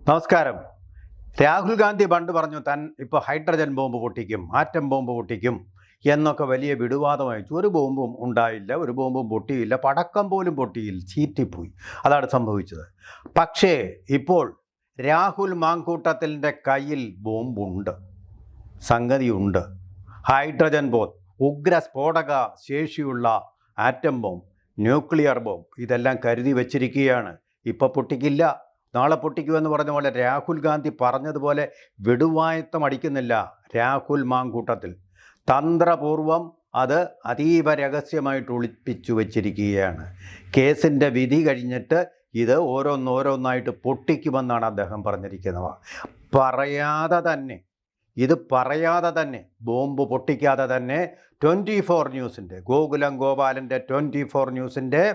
നമസ്കാരം. രാഹുൽ ഗാന്ധി പണ്ട് പറഞ്ഞു താൻ ഇപ്പോൾ ഹൈഡ്രജൻ ബോംബ് പൊട്ടിക്കും, ആറ്റം ബോംബ് പൊട്ടിക്കും എന്നൊക്കെ വലിയ വിടുവാദമായി. ഒരു ബോംബും ഉണ്ടായില്ല, ഒരു ബോംബും പൊട്ടിയില്ല, പടക്കം പോലും പൊട്ടിയില്ല, ചീറ്റിപ്പോയി. അതാണ് സംഭവിച്ചത്. പക്ഷേ ഇപ്പോൾ രാഹുൽ മാങ്കൂട്ടത്തിൻ്റെ കയ്യിൽ ബോംബുണ്ട്, സംഗതിയുണ്ട്. ഹൈഡ്രജൻ ബോംബ്, ഉഗ്ര സ്ഫോടക ശേഷിയുള്ള ആറ്റം ബോംബ്, ന്യൂക്ലിയർ ബോംബ്, ഇതെല്ലാം കരുതി വച്ചിരിക്കുകയാണ്. ഇപ്പോൾ പൊട്ടിക്കില്ല, നാളെ പൊട്ടിക്കുമെന്ന് പറഞ്ഞ പോലെ രാഹുൽ ഗാന്ധി പറഞ്ഞതുപോലെ വിടുവായത്തം അടിക്കുന്നില്ല. രാഹുൽ മാങ്കൂട്ടത്തിൽ തന്ത്രപൂർവം അത് അതീവ രഹസ്യമായിട്ട് ഒളിപ്പിച്ചു വച്ചിരിക്കുകയാണ്. കേസിൻ്റെ വിധി കഴിഞ്ഞിട്ട് ഇത് ഓരോന്നോരോന്നായിട്ട് പൊട്ടിക്കുമെന്നാണ് അദ്ദേഹം പറഞ്ഞിരിക്കുന്നത്. പറയാതെ തന്നെ ബോംബ് പൊട്ടിക്കാതെ തന്നെ 24 ന്യൂസിൻ്റെ, ഗോകുലം ഗോപാലൻ്റെ 24 ന്യൂസിൻ്റെ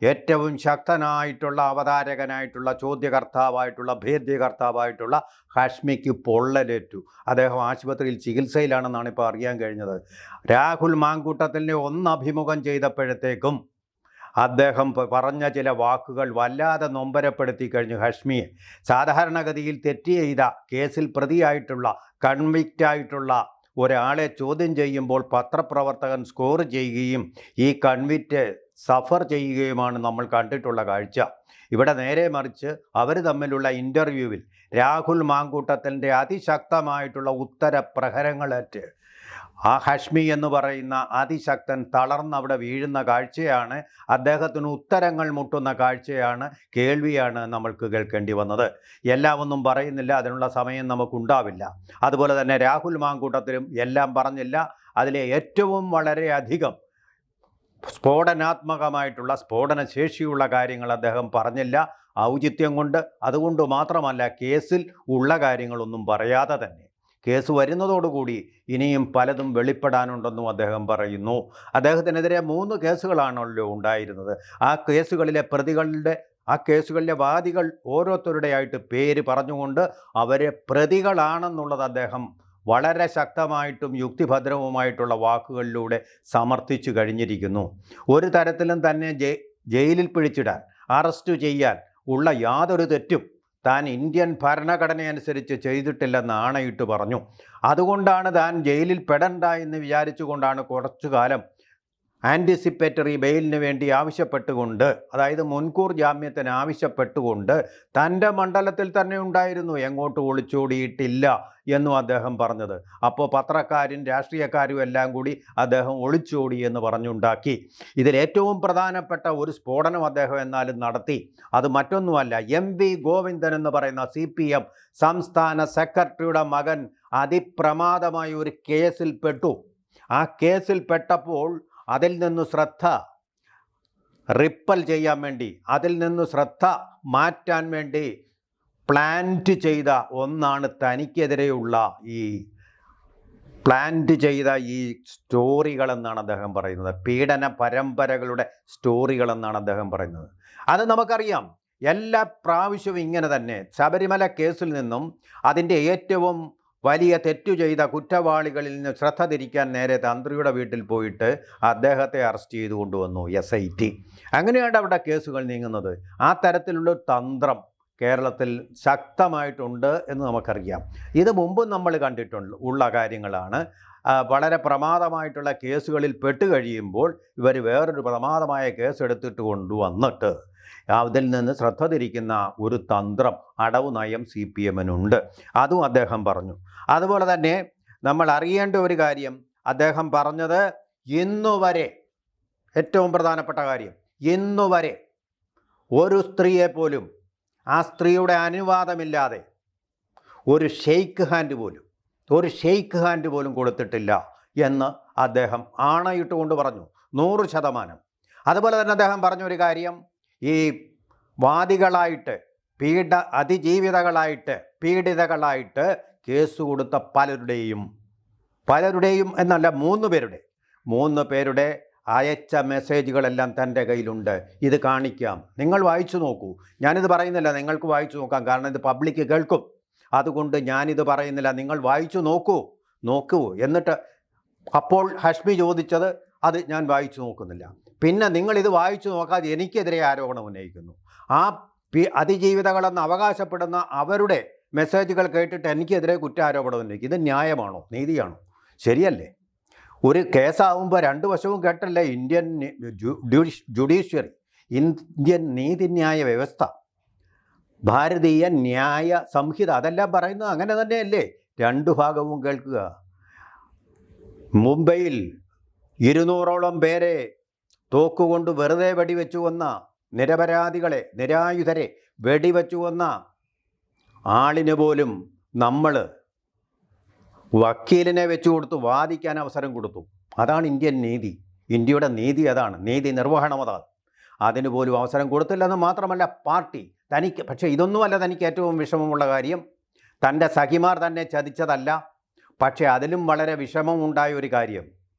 ഏറ്റവും ശക്തനായിട്ടുള്ള അവതാരകനായിട്ടുള്ള ചോദ്യകർത്താവായിട്ടുള്ള ഭേദ്യകർത്താവായിട്ടുള്ള ഹാഷ്മിക്ക് പൊള്ളലേറ്റു. അദ്ദേഹം ആശുപത്രിയിൽ ചികിത്സയിലാണെന്നാണ് ഇപ്പോൾ അറിയാൻ കഴിഞ്ഞത്. രാഹുൽ മാങ്കൂട്ടത്തിനെ അഭിമുഖം ചെയ്തപ്പോഴത്തേക്കും അദ്ദേഹം പറഞ്ഞ ചില വാക്കുകൾ വല്ലാതെ നൊമ്പരപ്പെടുത്തി കഴിഞ്ഞു ഹാഷ്മിയെ. സാധാരണഗതിയിൽ തെറ്റ് ചെയ്ത കേസിൽ പ്രതിയായിട്ടുള്ള കൺവിക്റ്റായിട്ടുള്ള ഒരാളെ ചോദ്യം ചെയ്യുമ്പോൾ പത്രപ്രവർത്തകൻ സ്കോർ ചെയ്യുകയും ഈ കൺവിക്റ്റ് സഫർ ചെയ്യുകയുമാണ് നമ്മൾ കണ്ടിട്ടുള്ള കാഴ്ച. ഇവിടെ നേരെ മറിച്ച് അവർ തമ്മിലുള്ള ഇൻ്റർവ്യൂവിൽ രാഹുൽ മാങ്കൂട്ടത്തിൻ്റെ അതിശക്തമായിട്ടുള്ള ഉത്തര പ്രഹരങ്ങളേറ്റ് ആ ഹാഷ്മി എന്ന് പറയുന്ന അതിശക്തൻ തളർന്നവിടെ വീഴുന്ന കാഴ്ചയാണ്, അദ്ദേഹത്തിന് ഉത്തരങ്ങൾ മുട്ടുന്ന കാഴ്ചയാണ്, കേൾവിയാണ് നമ്മൾക്ക് കേൾക്കേണ്ടി വന്നത്. എല്ലാം ഒന്നും പറയുന്നില്ല, അതിനുള്ള സമയം നമുക്കുണ്ടാവില്ല. അതുപോലെ തന്നെ രാഹുൽ മാങ്കൂട്ടത്തിലും എല്ലാം പറഞ്ഞില്ല. അതിലെ ഏറ്റവും വളരെയധികം സ്ഫോടനാത്മകമായിട്ടുള്ള സ്ഫോടനശേഷിയുള്ള കാര്യങ്ങൾ അദ്ദേഹം പറഞ്ഞില്ല, ഔചിത്യം കൊണ്ട്. അതുകൊണ്ട് മാത്രമല്ല, കേസിൽ ഉള്ള കാര്യങ്ങളൊന്നും പറയാതെ തന്നെ കേസ് വരുന്നതോടുകൂടി ഇനിയും പലതും വെളിപ്പെടാനുണ്ടെന്നും അദ്ദേഹം പറയുന്നു. അദ്ദേഹത്തിനെതിരെ 3 കേസുകളാണല്ലോ ഉണ്ടായിരുന്നത്. ആ കേസുകളിലെ വാദികൾ ഓരോരുത്തരുടെയായിട്ട് പേര് പറഞ്ഞുകൊണ്ട് അവരെ പ്രതികളാണെന്നുള്ളത് അദ്ദേഹം വളരെ ശക്തമായിട്ടും യുക്തിഭദ്രവുമായിട്ടുള്ള വാക്കുകളിലൂടെ സമർത്ഥിച്ചു കഴിഞ്ഞിരിക്കുന്നു. ഒരു തരത്തിലും തന്നെ ജയിലിൽ പിടിച്ചിടാൻ, അറസ്റ്റ് ചെയ്യാൻ ഉള്ള യാതൊരു തെറ്റും താൻ ഇന്ത്യൻ ഭരണഘടനയനുസരിച്ച് ചെയ്തിട്ടില്ലെന്ന് ആണയിട്ട് പറഞ്ഞു. അതുകൊണ്ടാണ് താൻ ജയിലിൽ പെടണ്ട എന്ന് വിചാരിച്ചുകൊണ്ടാണ് കുറച്ചു കാലം ആൻറ്റിസിപ്പേറ്ററി ബെയിലിന് വേണ്ടി ആവശ്യപ്പെട്ടുകൊണ്ട്, അതായത് മുൻകൂർ ജാമ്യത്തിന് ആവശ്യപ്പെട്ടുകൊണ്ട് തൻ്റെ മണ്ഡലത്തിൽ തന്നെ ഉണ്ടായിരുന്നു, എങ്ങോട്ട് ഒളിച്ചോടിയിട്ടില്ല എന്നും അദ്ദേഹം പറഞ്ഞത്. അപ്പോൾ പത്രക്കാരും രാഷ്ട്രീയക്കാരും എല്ലാം കൂടി അദ്ദേഹം ഒളിച്ചോടി എന്ന് പറഞ്ഞുണ്ടാക്കി. ഇതിലേറ്റവും പ്രധാനപ്പെട്ട ഒരു സ്ഫോടനം അദ്ദേഹം എന്നാലും നടത്തി. അത് മറ്റൊന്നുമല്ല, MV ഗോവിന്ദൻ എന്ന് പറയുന്ന CPM സംസ്ഥാന സെക്രട്ടറിയുടെ മകൻ അതിപ്രമാദമായ ഒരു കേസിൽ പെട്ടു. ആ കേസിൽ പെട്ടപ്പോൾ അതിൽ നിന്ന് ശ്രദ്ധ റിപ്പൽ ചെയ്യാൻ വേണ്ടി, അതിൽ നിന്ന് ശ്രദ്ധ മാറ്റാൻ വേണ്ടി പ്ലാന്റ് ചെയ്ത ഒന്നാണ് തനിക്കെതിരെയുള്ള ഈ സ്റ്റോറികളെന്നാണ് അദ്ദേഹം പറയുന്നത്. പീഡന പരമ്പരകളുടെ സ്റ്റോറികളെന്നാണ് അദ്ദേഹം പറയുന്നത്. അത് നമുക്കറിയാം, എല്ലാ പ്രാവശ്യവും ഇങ്ങനെ തന്നെ. ശബരിമല കേസിൽ നിന്നും അതിൻ്റെ ഏറ്റവും വലിയ തെറ്റു ചെയ്ത കുറ്റവാളികളിൽ നിന്ന് ശ്രദ്ധ തിരിക്കാൻ നേരെ തന്ത്രിയുടെ വീട്ടിൽ പോയിട്ട് അദ്ദേഹത്തെ അറസ്റ്റ് ചെയ്തു കൊണ്ടുവന്നു SIT. അങ്ങനെയാണ് അവിടെ കേസുകൾ നീങ്ങുന്നത്. ആ തരത്തിലുള്ള തന്ത്രം കേരളത്തിൽ ശക്തമായിട്ടുണ്ട് എന്ന് നമുക്കറിയാം. ഇത് മുമ്പും നമ്മൾ ഉള്ള കാര്യങ്ങളാണ്. വളരെ പ്രമാദമായിട്ടുള്ള കേസുകളിൽ പെട്ടുകഴിയുമ്പോൾ ഇവർ വേറൊരു പ്രമാദമായ കേസ് എടുത്തിട്ട് കൊണ്ടുവന്നിട്ട് അതിൽ നിന്ന് ശ്രദ്ധ തിരിക്കുന്ന ഒരു തന്ത്രം, അടവ് നയം CPMനുണ്ട്. അതും അദ്ദേഹം പറഞ്ഞു. അതുപോലെ തന്നെ നമ്മൾ അറിയേണ്ട ഒരു കാര്യം, അദ്ദേഹം പറഞ്ഞത് ഇന്നുവരെ, ഏറ്റവും പ്രധാനപ്പെട്ട കാര്യം, ഇന്നുവരെ ഒരു സ്ത്രീയെ പോലും ആ സ്ത്രീയുടെ അനുവാദമില്ലാതെ ഒരു ഷെയ്ക്ക് ഹാൻഡ് പോലും കൊടുത്തിട്ടില്ല എന്ന് അദ്ദേഹം ആണയിട്ടുകൊണ്ട് പറഞ്ഞു, 100%. അതുപോലെ തന്നെ അദ്ദേഹം പറഞ്ഞൊരു കാര്യം, ഈ വാദികളായിട്ട് പീഡിതകളായിട്ട് കേസ് കൊടുത്ത പലരുടെയും എന്നല്ല 3 പേരുടെ അയച്ച മെസ്സേജുകളെല്ലാം തൻ്റെ കയ്യിലുണ്ട്. ഇത് കാണിക്കാം, നിങ്ങൾ വായിച്ചു നോക്കൂ. ഞാനിത് പറയുന്നില്ല, നിങ്ങൾക്ക് വായിച്ചു നോക്കാം, കാരണം ഇത് പബ്ലിക് കേൾക്കും. അതുകൊണ്ട് ഞാനിത് പറയുന്നില്ല, നിങ്ങൾ വായിച്ചു നോക്കൂ. എന്നിട്ട് അപ്പോൾ ഹാഷ്മി ചോദിച്ചത് അത് ഞാൻ വായിച്ചു നോക്കുന്നില്ല. പിന്നെ നിങ്ങളിത് വായിച്ചു നോക്കാതെ എനിക്കെതിരെ ആരോപണം ഉന്നയിക്കുന്നു. ആ അതിജീവിതകളെന്ന് അവകാശപ്പെടുന്ന അവരുടെ മെസ്സേജുകൾ കേട്ടിട്ട് എനിക്കെതിരെ കുറ്റാരോപണം ഉന്നയിക്കും. ഇത് ന്യായമാണോ? നീതിയാണോ? ശരിയല്ലേ? ഒരു കേസാവുമ്പോൾ രണ്ട് വശവും കേട്ടല്ലേ ഇന്ത്യൻ ജുഡീഷ്യറി, ഇന്ത്യൻ നീതിന്യായ വ്യവസ്ഥ, ഭാരതീയ ന്യായ സംഹിത അതെല്ലാം പറയുന്നത് അങ്ങനെ തന്നെയല്ലേ? രണ്ടു ഭാഗവും കേൾക്കുക. മുംബൈയിൽ 200ഓളം പേരെ തോക്കുകൊണ്ട് വെറുതെ വെടിവെച്ചു കൊന്ന നിരപരാധികളെ, നിരായുധരെ വെടിവെച്ചു കൊന്ന ആളിന് പോലും നമ്മൾ വക്കീലിനെ വെച്ചു കൊടുത്തു വാദിക്കാൻ അവസരം കൊടുത്തു. അതാണ് ഇന്ത്യൻ നീതി. ഇന്ത്യയുടെ നീതി അതാണ്, നീതി നിർവഹണം അതാണ്. അതിന് പോലും അവസരം കൊടുത്തില്ലെന്ന് മാത്രമല്ല പാർട്ടി തനിക്ക്. പക്ഷേ ഇതൊന്നുമല്ല തനിക്ക് ഏറ്റവും വിഷമമുള്ള കാര്യം. തൻ്റെ സഖിമാർ തന്നെ ചതിച്ചതല്ല, പക്ഷേ അതിലും വളരെ വിഷമമുണ്ടായ ഒരു കാര്യം,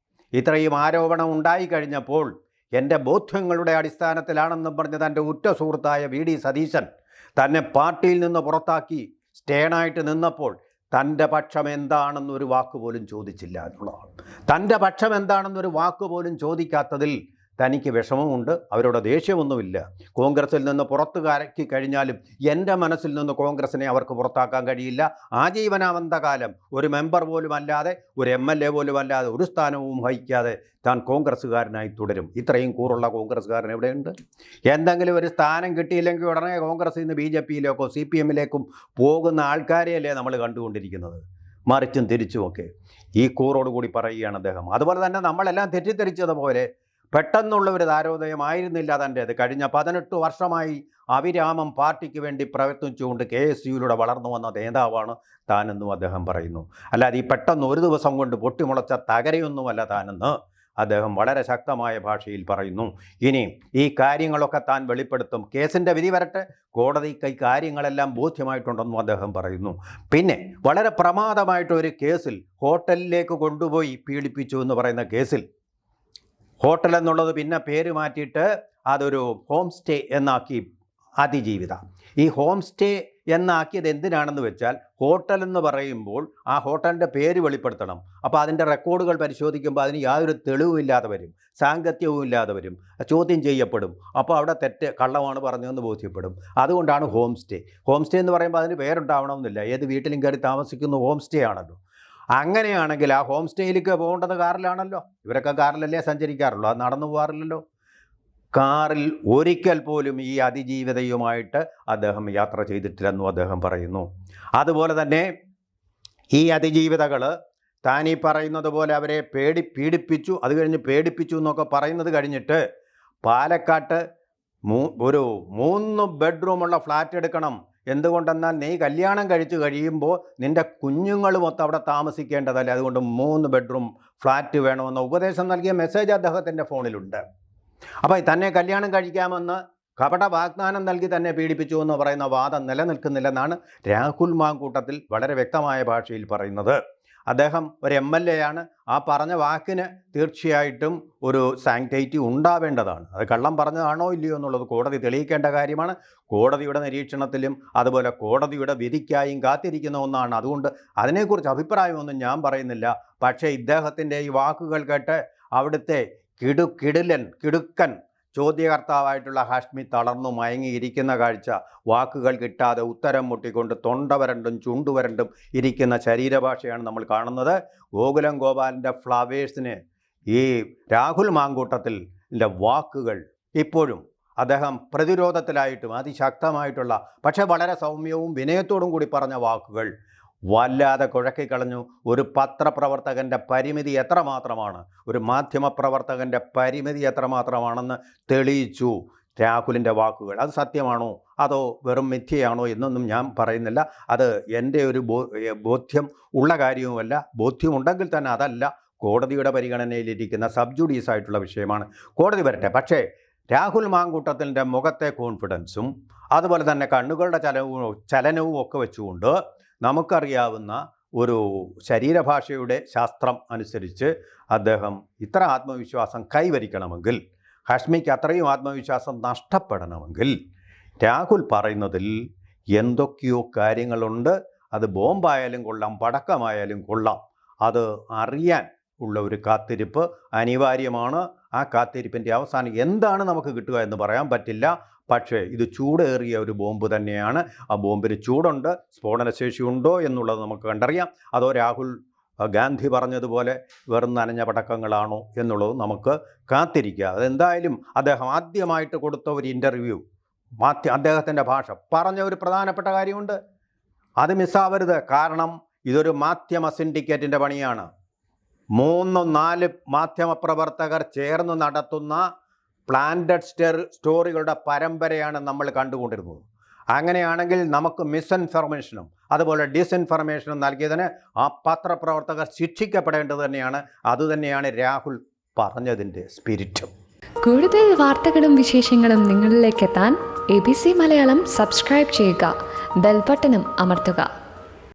ഇത്രയും ആരോപണം ഉണ്ടായിക്കഴിഞ്ഞപ്പോൾ എൻ്റെ ബോധ്യങ്ങളുടെ അടിസ്ഥാനത്തിലാണെന്നും പറഞ്ഞ് തൻ്റെ ഉറ്റ സുഹൃത്തായ VD സതീശൻ തന്നെ പാർട്ടിയിൽ നിന്ന് പുറത്താക്കി സ്റ്റേണായിട്ട് നിന്നപ്പോൾ തൻ്റെ പക്ഷം എന്താണെന്നൊരു വാക്ക് പോലും ചോദിച്ചില്ല എന്നുള്ളതാണ്. തൻ്റെ പക്ഷം എന്താണെന്നൊരു വാക്ക് പോലും ചോദിക്കാത്തതിൽ തനിക്ക് വിഷമമുണ്ട്. അവരോട് ദേഷ്യമൊന്നുമില്ല. കോൺഗ്രസിൽ നിന്ന് പുറത്തു കയറ്റി കഴിഞ്ഞാലും എൻ്റെ മനസ്സിൽ നിന്ന് കോൺഗ്രസിനെ അവർക്ക് പുറത്താക്കാൻ കഴിയില്ല. ആജീവനാനന്തകാലം ഒരു മെമ്പർ പോലും അല്ലാതെ, ഒരു MLA പോലും അല്ലാതെ, ഒരു സ്ഥാനവും വഹിക്കാതെ താൻ കോൺഗ്രസ്സുകാരനായി തുടരും. ഇത്രയും കൂറുള്ള കോൺഗ്രസ്സുകാരൻ എവിടെയുണ്ട്? എന്തെങ്കിലും ഒരു സ്ഥാനം കിട്ടിയില്ലെങ്കിൽ ഉടനെ കോൺഗ്രസിൽ നിന്ന് BJPയിലേക്കോ CPMലേക്കും പോകുന്ന ആൾക്കാരെയല്ലേ നമ്മൾ കണ്ടുകൊണ്ടിരിക്കുന്നത്, മറിച്ചും തിരിച്ചുമൊക്കെ. ഈ കൂറോടുകൂടി പറയുകയാണ് അദ്ദേഹം. അതുപോലെ തന്നെ നമ്മളെല്ലാം തെറ്റിദ്ധരിച്ചതുപോലെ പെട്ടെന്നുള്ള ഒരു താരോദയമായിരുന്നില്ല തൻ്റേത്. കഴിഞ്ഞ 18 വർഷമായി അവിരാമം പാർട്ടിക്ക് വേണ്ടി പ്രവർത്തിച്ചുകൊണ്ട് KSUയിലൂടെ വളർന്നു വന്ന നേതാവാണ് താനെന്നും അദ്ദേഹം പറയുന്നു. അല്ലാതെ ഈ പെട്ടെന്ന് ഒരു ദിവസം കൊണ്ട് പൊട്ടിമുളച്ച തകരയൊന്നുമല്ല താനെന്ന് അദ്ദേഹം വളരെ ശക്തമായ ഭാഷയിൽ പറയുന്നു. ഇനി ഈ കാര്യങ്ങളൊക്കെ താൻ വെളിപ്പെടുത്തും. കേസിൻ്റെ വിധി വരട്ടെ, കോടതിക്ക് ഈ കാര്യങ്ങളെല്ലാം ബോധ്യമായിട്ടുണ്ടെന്നും അദ്ദേഹം പറയുന്നു. പിന്നെ വളരെ പ്രമാദമായിട്ടൊരു കേസിൽ, ഹോട്ടലിലേക്ക് കൊണ്ടുപോയി പീഡിപ്പിച്ചു എന്ന് പറയുന്ന കേസിൽ, ഹോട്ടൽ എന്നുള്ളത് പിന്നെ പേര് മാറ്റിയിട്ട് അതൊരു ഹോം സ്റ്റേ എന്നാക്കി അതിജീവിത. ഈ ഹോം സ്റ്റേ എന്നാക്കിയത് എന്തിനാണെന്ന് വെച്ചാൽ, ഹോട്ടൽ എന്ന് പറയുമ്പോൾ ആ ഹോട്ടലിൻ്റെ പേര് വെളിപ്പെടുത്തണം. അപ്പോൾ അതിൻ്റെ റെക്കോർഡുകൾ പരിശോധിക്കുമ്പോൾ അതിന് യാതൊരു തെളിവുമില്ലാതെ വരും, സാങ്കത്യവും ഇല്ലാതെ വരും, ചോദ്യം ചെയ്യപ്പെടും. അപ്പോൾ അവിടെ തെറ്റ്, കള്ളമാണ് പറഞ്ഞതെന്ന് ബോധ്യപ്പെടും. അതുകൊണ്ടാണ് ഹോം സ്റ്റേ. ഹോം സ്റ്റേ എന്ന് പറയുമ്പോൾ അതിന് പേരുണ്ടാവണമെന്നില്ല, ഏത് വീട്ടിലും കയറി താമസിക്കുന്ന ഹോം സ്റ്റേ ആണല്ലോ. അങ്ങനെയാണെങ്കിൽ ആ ഹോം സ്റ്റേയിലേക്ക് പോകേണ്ടത് കാറിലാണല്ലോ. ഇവരൊക്കെ കാറിലല്ലേ സഞ്ചരിക്കാറുള്ളൂ, അത് നടന്നു പോകാറില്ലല്ലോ. കാറിൽ ഒരിക്കൽ പോലും ഈ അതിജീവിതയുമായിട്ട് അദ്ദേഹം യാത്ര ചെയ്തിട്ടില്ലെന്നും അദ്ദേഹം പറയുന്നു. അതുപോലെ തന്നെ ഈ അതിജീവിതകൾ താനീ പറയുന്നത് പോലെ അവരെ പീഡിപ്പിച്ചു, അത് കഴിഞ്ഞ് പേടിപ്പിച്ചു എന്നൊക്കെ പറയുന്നത് കഴിഞ്ഞിട്ട് പാലക്കാട്ട് ഒരു 3 ബെഡ്റൂമുള്ള ഫ്ലാറ്റ് എടുക്കണം. എന്തുകൊണ്ടെന്നാൽ നീ കല്യാണം കഴിച്ച് കഴിയുമ്പോൾ നിൻ്റെ കുഞ്ഞുങ്ങൾ മൊത്തം അവിടെ താമസിക്കേണ്ടതല്ലേ, അതുകൊണ്ട് 3 ബെഡ്റൂം ഫ്ലാറ്റ് വേണമെന്ന ഉപദേശം നൽകിയ മെസ്സേജ് അദ്ദേഹത്തിൻ്റെ ഫോണിലുണ്ട്. അപ്പോൾ തന്നെ കല്യാണം കഴിക്കാമെന്ന് കപട വാഗ്ദാനം നൽകി തന്നെ പീഡിപ്പിച്ചു എന്ന് പറയുന്ന വാദം നിലനിൽക്കുന്നില്ലെന്നാണ് രാഹുൽ മാങ്കൂട്ടത്തിൽ വളരെ വ്യക്തമായ ഭാഷയിൽ പറയുന്നത്. അദ്ദേഹം ഒരു MLA ആണ്. ആ പറഞ്ഞ വാക്കിന് തീർച്ചയായിട്ടും ഒരു സാങ്ക്ടിറ്റി ഉണ്ടാവേണ്ടതാണ്. അത് കള്ളം പറഞ്ഞതാണോ ഇല്ലയോ എന്നുള്ളത് കോടതി തെളിയിക്കേണ്ട കാര്യമാണ്. കോടതിയുടെ നിരീക്ഷണത്തിലും അതുപോലെ കോടതിയുടെ വിധിക്കായും കാത്തിരിക്കുന്ന ഒന്നാണ്. അതുകൊണ്ട് അതിനെക്കുറിച്ച് അഭിപ്രായമൊന്നും ഞാൻ പറയുന്നില്ല. പക്ഷേ ഇദ്ദേഹത്തിൻ്റെ ഈ വാക്കുകൾ കേട്ട് അവിടുത്തെ കിടുക്കൻ ചോദ്യകർത്താവായിട്ടുള്ള ഹാഷ്മി തളർന്നു മയങ്ങിയിരിക്കുന്ന കാഴ്ച, വാക്കുകൾ കിട്ടാതെ ഉത്തരം മുട്ടിക്കൊണ്ട് തൊണ്ടവരണ്ടും ചുണ്ടുവരണ്ടും ഇരിക്കുന്ന ശരീരഭാഷയാണ് നമ്മൾ കാണുന്നത്. ഗോകുലം ഗോപാലിൻ്റെ ഫ്ലവേഴ്സിന് ഈ രാഹുൽ മാങ്കൂട്ടത്തിൻ്റെ വാക്കുകൾ ഇപ്പോഴും അദ്ദേഹം പ്രതിരോധത്തിലായിട്ടും അതിശക്തമായിട്ടുള്ള, പക്ഷേ വളരെ സൗമ്യവും വിനയത്തോടും കൂടി പറഞ്ഞ വാക്കുകൾ വല്ലാതെ കുഴക്കിക്കളഞ്ഞു. ഒരു പത്രപ്രവർത്തകൻ്റെ പരിമിതി എത്രമാത്രമാണ്, ഒരു മാധ്യമപ്രവർത്തകൻ്റെ പരിമിതി എത്രമാത്രമാണെന്ന് തെളിയിച്ചു രാഹുലിൻ്റെ വാക്കുകൾ. അത് സത്യമാണോ അതോ വെറും മിഥ്യയാണോ എന്നൊന്നും ഞാൻ പറയുന്നില്ല. അത് എൻ്റെ ഒരു ബോധ്യം ഉള്ള കാര്യവുമല്ല. ബോധ്യമുണ്ടെങ്കിൽ തന്നെ അതല്ല കോടതിയുടെ പരിഗണനയിലിരിക്കുന്ന സബ് ജുഡീസ് ആയിട്ടുള്ള വിഷയമാണ്. കോടതി വരട്ടെ. പക്ഷേ രാഹുൽ മാങ്കൂട്ടത്തിൻ്റെ മുഖത്തെ കോൺഫിഡൻസും അതുപോലെ തന്നെ കണ്ണുകളുടെ ചലനവും ഒക്കെ വെച്ചുകൊണ്ട് നമുക്കറിയാവുന്ന ഒരു ശരീരഭാഷയുടെ ശാസ്ത്രം അനുസരിച്ച് അദ്ദേഹം ഇത്ര ആത്മവിശ്വാസം കൈവരിക്കണമെങ്കിൽ, ഹാഷ്മിക്ക് അത്രയും ആത്മവിശ്വാസം നഷ്ടപ്പെടണമെങ്കിൽ രാഹുൽ പറയുന്നതിൽ എന്തൊക്കെയോ കാര്യങ്ങളുണ്ട്. അത് ബോംബായാലും കൊള്ളാം, പടക്കമായാലും കൊള്ളാം. അത് അറിയാൻ ഉള്ള ഒരു കാത്തിരിപ്പ് അനിവാര്യമാണ്. ആ കാത്തിരിപ്പിൻ്റെ അവസാനം എന്താണ് നമുക്ക് കിട്ടുക എന്ന് പറയാൻ പറ്റില്ല. പക്ഷേ ഇത് ചൂടേറിയ ഒരു ബോംബ് തന്നെയാണ്. ആ ബോംബിന് ചൂടുണ്ട്, സ്ഫോടനശേഷി ഉണ്ടോ എന്നുള്ളത് നമുക്ക് കണ്ടറിയാം. അതോ രാഹുൽ ഗാന്ധി പറഞ്ഞതുപോലെ വെറും നനഞ്ഞ പടക്കങ്ങളാണോ എന്നുള്ളത് നമുക്ക് കാത്തിരിക്കുക. അതെന്തായാലും അദ്ദേഹം ആദ്യമായിട്ട് കൊടുത്ത ഒരു ഇൻ്റർവ്യൂ, അദ്ദേഹത്തിൻ്റെ ഭാഷ പറഞ്ഞ ഒരു പ്രധാനപ്പെട്ട കാര്യമുണ്ട്, അത് മിസ്സാവരുത്. കാരണം ഇതൊരു മാധ്യമ സിൻഡിക്കേറ്റിൻ്റെ പണിയാണ്. 3-4 മാധ്യമപ്രവർത്തകർ ചേർന്ന് നടത്തുന്ന പ്ലാന്റഡ് സ്റ്റോറികളുടെ പരമ്പരയാണ് നമ്മൾ കണ്ടുകൊണ്ടിരുന്നത്. അങ്ങനെയാണെങ്കിൽ നമുക്ക് മിസ്ഇൻഫർമേഷനും അതുപോലെ ഡിസ്ഇൻഫർമേഷനും നൽകിയതിന് ആ പത്രപ്രവർത്തകർ ശിക്ഷിക്കപ്പെടേണ്ടത് തന്നെയാണ്. അതുതന്നെയാണ് രാഹുൽ പറഞ്ഞതിൻ്റെ സ്പിരിറ്റും. കൂടുതൽ വാർത്തകളും വിശേഷങ്ങളും നിങ്ങളിലേക്ക് എത്താൻ ABC മലയാളം സബ്സ്ക്രൈബ് ചെയ്യുക, ബെൽ ബട്ടണും അമർത്തുക.